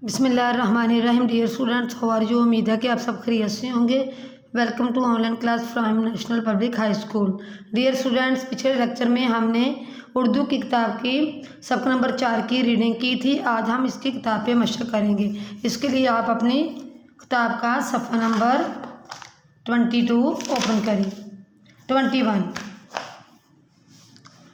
بسم اللہ الرحمن الرحیم. Dear students, how are you? امید ہے کہ آپ سب خیریت سے ہوں گے. Welcome to online class from national public high school. Dear students, پچھلے لیکچر میں ہم نے اردو کی کتاب کی سبق نمبر 4 کی ریڈنگ کی تھی. آج ہم اس کی کتاب پہ مشق کریں گے. اس کے لیے آپ اپنی کتاب کا صفحہ نمبر 22 اوپن کریں. 21.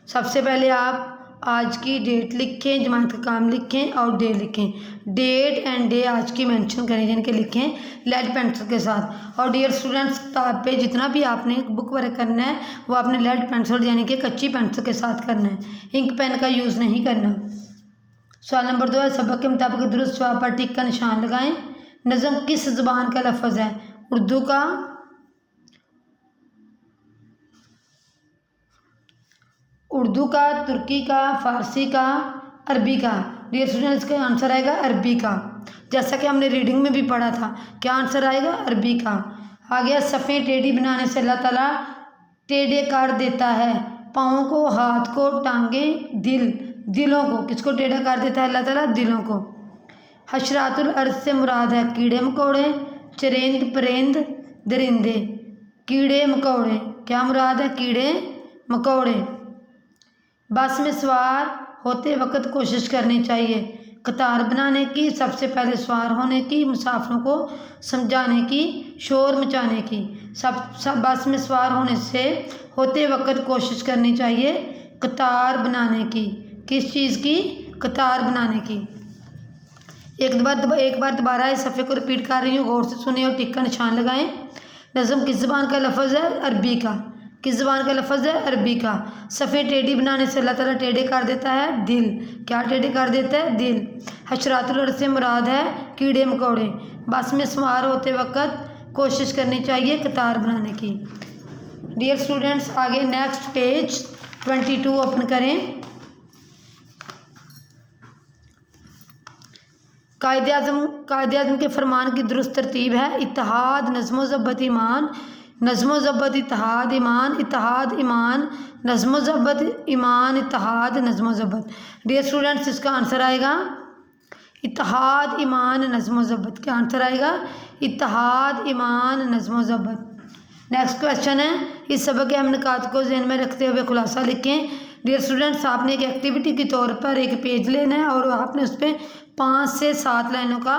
سب سے پہلے آپ آج کی ڈیٹ لکھیں، جماعت کا کام لکھیں اور ڈے لکھیں. ڈیٹ اینڈ ڈے آج کی مینشن کریں، یعنی کہ لکھیں لیڈ پینسل کے ساتھ. اور ڈیئر اسٹوڈنٹس، کتاب پہ جتنا بھی آپ نے بک ورک کرنا ہے وہ آپ نے لیڈ پینسل یعنی کہ کچی پینسل کے ساتھ کرنا ہے. انک پین کا یوز نہیں کرنا. سوال نمبر 2 ہے، سبق کے مطابق درست جواب پر ٹک کا نشان لگائیں. نظم کس زبان کا لفظ ہے؟ اردو کا، ترکی کا، فارسی کا، عربی کا. ڈیئر اسٹوڈنٹس، کا آنسر آئے گا عربی کا، جیسا کہ ہم نے ریڈنگ میں بھی پڑھا تھا. کیا آنسر آئے گا؟ عربی کا. آگے صفیں ٹیڑھی بنانے سے اللہ تعالیٰ ٹیڑھے کر دیتا ہے. پاؤں کو، ہاتھ کو، ٹانگیں، دلوں کو. کس کو ٹیڑھا کر دیتا ہے اللہ تعالیٰ؟ دلوں کو. حشرات الارض سے مراد ہے کیڑے مکوڑے، چرند پرند، درندے. کیڑے مکوڑے. کیا مراد ہے؟ کیڑے مکوڑے. بس میں سوار ہوتے وقت کوشش کرنی چاہیے قطار بنانے کی، سب سے پہلے سوار ہونے کی، مسافروں کو سمجھانے کی، شور مچانے کی. بس میں سوار ہوتے وقت کوشش کرنی چاہیے قطار بنانے کی. کس چیز کی؟ قطار بنانے کی. ایک بار دوبارہ اس صفحے کو ریپیٹ کر رہی ہوں، غور سے سنیں اور ٹک کا نشان لگائیں. نظم کس زبان کا لفظ ہے؟ عربی کا. کس زبان کا لفظ ہے؟ عربی کا. صفیں ٹیڑھی بنانے سے اللہ تعالیٰ ٹیڑھے کر دیتا ہے دل. کیا ٹیڑھے کر دیتا ہے؟ دل. حشرات الارض سے مراد ہے کیڑے مکوڑے. بس میں سوار ہوتے وقت کوشش کرنی چاہیے قطار بنانے کی. ڈیئر اسٹوڈنٹس، آگے نیکسٹ پیج 22 اوپن کریں. قائد اعظم کے فرمان کی درست ترتیب ہے: اتحاد، نظم و ضبط، ایمان. نظم و ضبط، اتحاد، ایمان. اتحاد، ایمان، نظم و ضبط، ایمان، اتحاد، نظم و ضبط. ڈیئر اسٹوڈنٹس، اس کا آنسر آئے گا اتحاد، ایمان، نظم و ضبط. کیا آنسر آئے گا؟ اتحاد، ایمان، نظم و ضبط. نیکسٹ کویشچن ہے، اس سبق کے اہم نکات کو ذہن میں رکھتے ہوئے خلاصہ لکھیں. ڈیئر اسٹوڈنٹس، آپ نے ایک ایکٹیویٹی کے طور پر ایک پیج لینا ہے اور آپ نے اس پہ 5 سے 7 لائنوں کا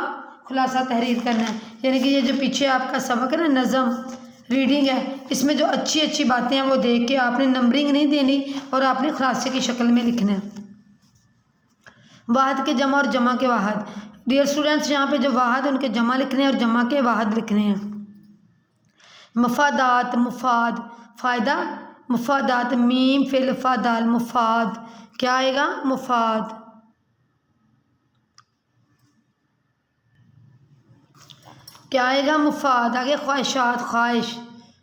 خلاصہ تحریر کرنا ہے. یعنی کہ یہ جو پیچھے آپ کا سبق ہے نا، نظم ریڈنگ ہے، اس میں جو اچھی باتیں ہیں وہ دیکھ کے آپ نے نمبرنگ نہیں دینی اور آپ نے خلاصے کی شکل میں لکھنا ہے. واحد کے جمع اور جمع کے واحد. ڈیئر اسٹوڈنٹس، یہاں پہ جو واحد ان کے جمع لکھنے ہیں اور جمع کے واحد لکھنے ہیں. مفادات، مفاد، فائدہ، مفادات، میم فعل فعال، مفاد. کیا آئے گا؟ مفاد. کیا آئے گا؟ مفاد. آگے خواہشات، خواہش،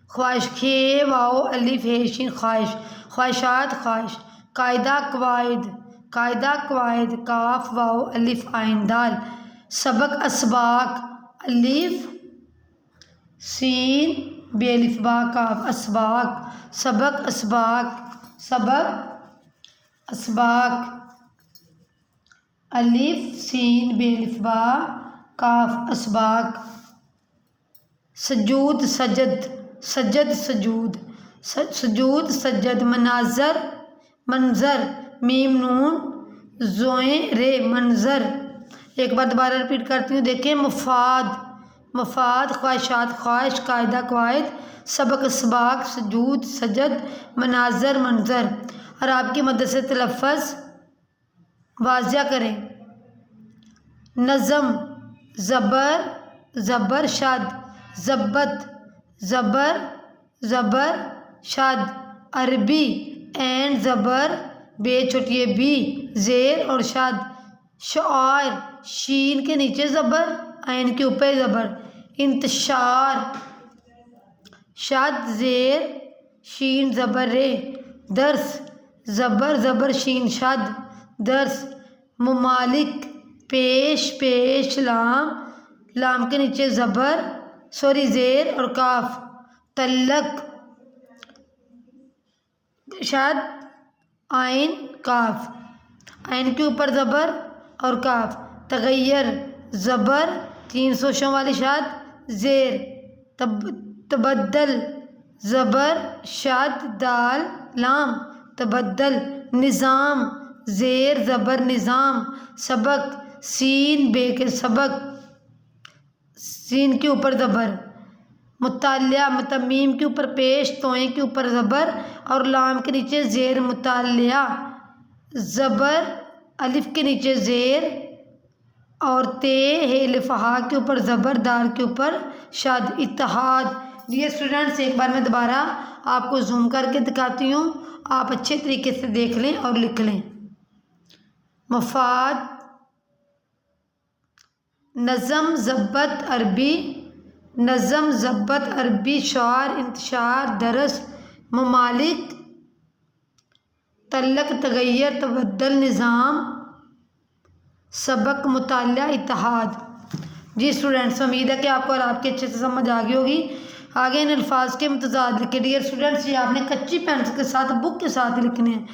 خواہش، خے واؤ الف ہے شین، خواہش، خواہشات، خواہش. قاعدہ، قواعد، قاعدہ، قواعد، کاف واؤ الف عین دال. سبق، اسباق، الف سین بے الف با کاف، اسباق. سبق، اسباق، سبق، اسباق، الف سین بے الف با کاف، اسباق. سجود، سجد، سجد، سجود، سجود، سجد. مناظر، منظر، میم نون زوئیں رے، منظر. ایک بار دوبارہ ریپیٹ کرتی ہوں، دیکھیں. مفاد، مفاد، خواہشات، خواہش، قاعدہ، قواعد، سبق، اسباق، سجود، سجد، مناظر، منظر. اور آپ کی مدد سے تلفظ واضح کریں. نظم، زبر، زبر شاد، ضبط، زبر، زبر شاد. عربی، اینڈ زبر بے چھوٹی بی زیر اور شاد. شعار، شین کے نیچے زبر، عین کے اوپر زبر. انتشار، شاد زیر شین زبر رے. درس، زبر زبر شین شاد، درس. ممالک، پیش پیش لام، لام کے نیچے زیر اور کاف. تلق، شاد عین کاف، عین کے اوپر زبر اور کاف. تغیر، زبر 3 سوشوں والی شاد زیر تبدل زبر شاد دال لام تبدل نظام زیر زبر نظام سبق سین بے کے سبق سین کے اوپر زبر مطالعہ متمیم کے اوپر پیش توئیں کے اوپر زبر اور لام کے نیچے زیر مطالعہ زبر الف کے نیچے زیر اور تے ہے لفہا کے اوپر زبر دال کے اوپر شاد اتحاد۔ ڈیئر اسٹوڈنٹس ایک بار میں دوبارہ آپ کو زوم کر کے دکھاتی ہوں، آپ اچھے طریقے سے دیکھ لیں اور لکھ لیں۔ مفاد نظم ضبط عربی نظم ضبط عربی شعار انتشار درس ممالک تعلق تغیر تبدل نظام سبق مطالعہ اتحاد۔ جی اسٹوڈنٹس امید ہے کہ آپ کو اور آپ کے اچھے سے سمجھ آ گئی ہوگی۔ آگے ان الفاظ کے متضاد لکھے۔ ڈیئر اسٹوڈنٹس یہ آپ نے کچی پینسل کے ساتھ بک کے ساتھ لکھنے ہیں۔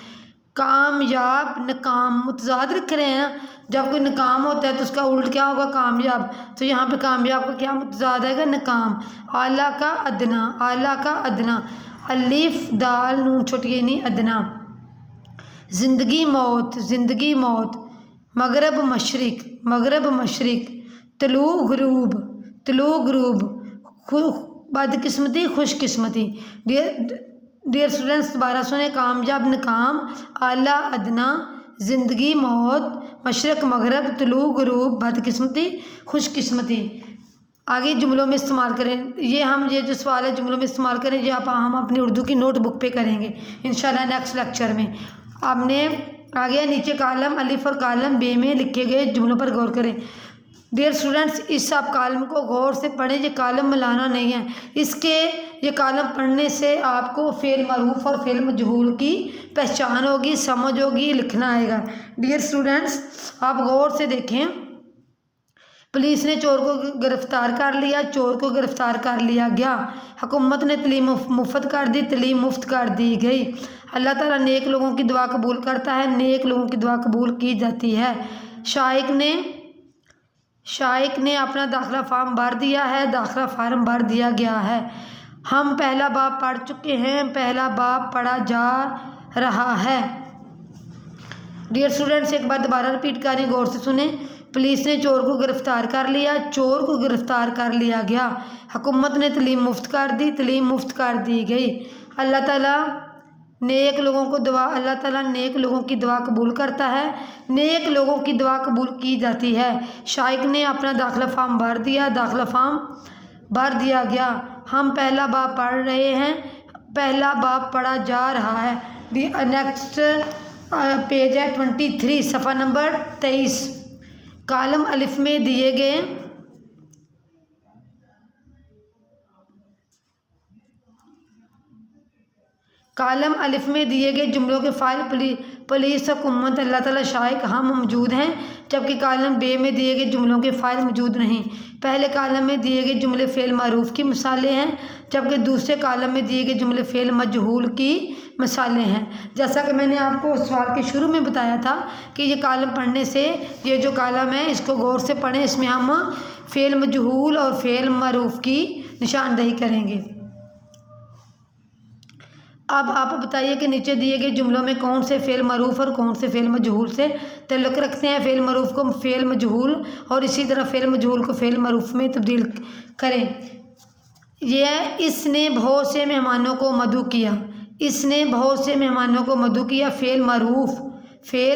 کامیاب ناکام متضاد لکھ رہے ہیں نا، جب کوئی ناکام ہوتا ہے تو اس کا الٹ کیا ہوگا کامیاب، تو یہاں پہ کامیاب کا کیا متضاد آئے گا ناکام۔ اعلیٰ کا ادنا اعلیٰ کا ادنا الف دال نون چھوٹی یعنی ادنا زندگی موت مغرب مشرق طلوع غروب بدقسمتی خوش قسمتی۔ ڈیئر اسٹوڈنٹس دوبارہ سنیں، کامیاب ناکام اعلیٰ ادنا زندگی موت مشرق مغرب طلوع غروب بدقسمتی خوش قسمتی۔ آگے جملوں میں استعمال کریں، یہ جو سوال ہے جملوں میں استعمال کریں، یہ ہم اپنی اردو کی نوٹ بک پہ کریں گے انشاءاللہ نیکسٹ لیکچر میں۔ آپ نے آگے نیچے کالم الف اور کالم بے میں لکھے گئے جملوں پر غور کریں۔ ڈیئر اسٹوڈنٹس اس آپ کالم کو غور سے پڑھیں، یہ کالم ملانا نہیں ہے، یہ کالم پڑھنے سے آپ کو فعل معروف اور فعل مجہول کی پہچان ہوگی، سمجھ ہوگی، لکھنا آئے گا۔ ڈیئر اسٹوڈنٹس آپ غور سے دیکھیں، پولیس نے چور کو گرفتار کر لیا، چور کو گرفتار کر لیا گیا۔ حکومت نے تعلیم مفت کر دی، تعلیم مفت کر دی گئی۔ اللہ تعالیٰ نیک لوگوں کی دعا قبول کرتا ہے، نیک لوگوں کی دعا قبول کی جاتی ہے۔ شائق نے اپنا داخلہ فارم بھر دیا ہے، داخلہ فارم بھر دیا گیا ہے۔ ہم پہلا باب پڑھ چکے ہیں، پہلا باب پڑھا جا رہا ہے۔ ڈیئر اسٹوڈنٹس ایک بار دوبارہ ریپیٹ کریں، غور سے سنیں۔ پولیس نے چور کو گرفتار کر لیا، چور کو گرفتار کر لیا گیا۔ حکومت نے تعلیم مفت کر دی، تعلیم مفت کر دی گئی۔ اللہ تعالیٰ نیک لوگوں کی دعا قبول کرتا ہے، نیک لوگوں کی دعا قبول کی جاتی ہے۔ شائق نے اپنا داخلہ فارم بھر دیا، داخلہ فارم بھر دیا گیا۔ ہم پہلا باب پڑھ رہے ہیں، پہلا باب پڑھا جا رہا ہے۔ نیکسٹ پیج ہے 23 صفحہ نمبر 23۔ کالم الف میں دیے گئے جملوں کے فاعل پولیس حکومت اللہ تعالیٰ شائق ہم موجود ہیں، جبکہ کالم بے میں دیے گئے جملوں کے فاعل موجود نہیں۔ پہلے کالم میں دیے گئے جملے فعل معروف کی مثالیں ہیں، جبکہ دوسرے کالم میں دیے گئے جملے فعل مجہول کی مثالیں ہیں۔ جیسا کہ میں نے آپ کو سوال کے شروع میں بتایا تھا کہ یہ کالم پڑھنے سے، یہ جو کالم ہے اس کو غور سے پڑھیں، اس میں ہم فعل مجہول اور فعل معروف کی نشاندہی کریں گے۔ اب آپ بتائیے کہ نیچے دیے گئے جملوں میں کون سے فعل معروف اور کون سے فعل مجہول سے تعلق رکھتے ہیں۔ فعل معروف کو فعل مجہول اور اسی طرح فعل مجہول کو فعل معروف میں تبدیل کریں۔ اس نے بہت سے مہمانوں کو مدعو کیا، اس نے بہت سے مہمانوں کو مدعو کیا فعل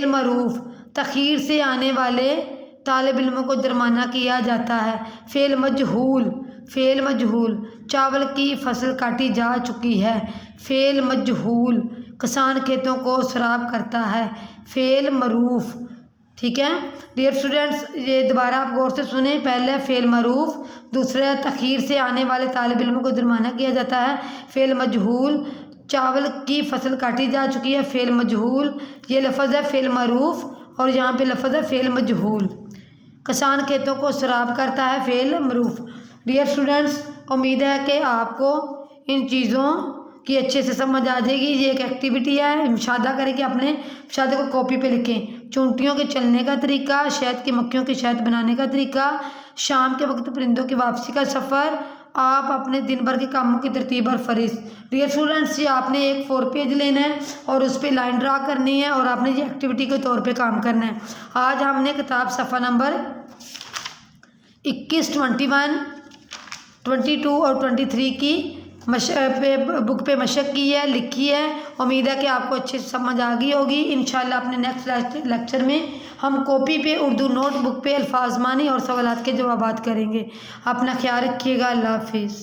معروف تاخیر سے آنے والے طالب علموں کو جرمانہ کیا جاتا ہے۔ فعل مجہول چاول کی فصل کاٹی جا چکی ہے۔ فعل مجہول کسان کھیتوں کو سیراب کرتا ہے۔ فعل معروف، ٹھیک ہے ڈیئر اسٹوڈنٹس یہ دوبارہ آپ غور سے سنیں۔ پہلے فعل معروف، دوسرا تاخیر سے آنے والے طالب علموں کو جرمانہ کیا جاتا ہے۔ فعل مجہول چاول کی فصل کاٹی جا چکی ہے۔ فعل مجہول یہ لفظ ہے فعل معروف اور یہاں پہ لفظ ہے فعل مجہول۔ کسان کھیتوں کو سیراب کرتا ہے فعل معروف۔ ڈیئر اسٹوڈنٹس امید ہے کہ آپ کو ان چیزوں کی اچھے سے سمجھ آ جائے گی۔ یہ ایک ایکٹیویٹی ہے، مشاہدہ کریں کہ اپنے مشاہدے کو کاپی پہ لکھیں۔ چونٹیوں کے چلنے کا طریقہ، شہد کی مکھیوں کی شہد بنانے کا طریقہ، شام کے وقت پرندوں کی واپسی کا سفر، آپ اپنے دن بھر کے کاموں کی ترتیب اور فہرست۔ ڈیئر اسٹوڈنٹس، یہ آپ نے ایک 4 پیج لینا ہے اور اس پہ لائن ڈرا کرنی ہے اور آپ نے یہ ایکٹیویٹی کے طور پہ کام کرنا ہے۔ آج ہم نے کتاب صفحہ نمبر 21، 21، 22 اور 23 کی بک پہ مشق کی ہے، لکھی ہے۔ امید ہے کہ آپ کو اچھے سے سمجھ آ گئی ہوگی۔ انشاءاللہ اپنے نیکسٹ لیکچر میں ہم کاپی پہ اردو نوٹ بک پہ الفاظ مانی اور سوالات کے جوابات کریں گے۔ اپنا خیال رکھیے گا۔ اللہ حافظ۔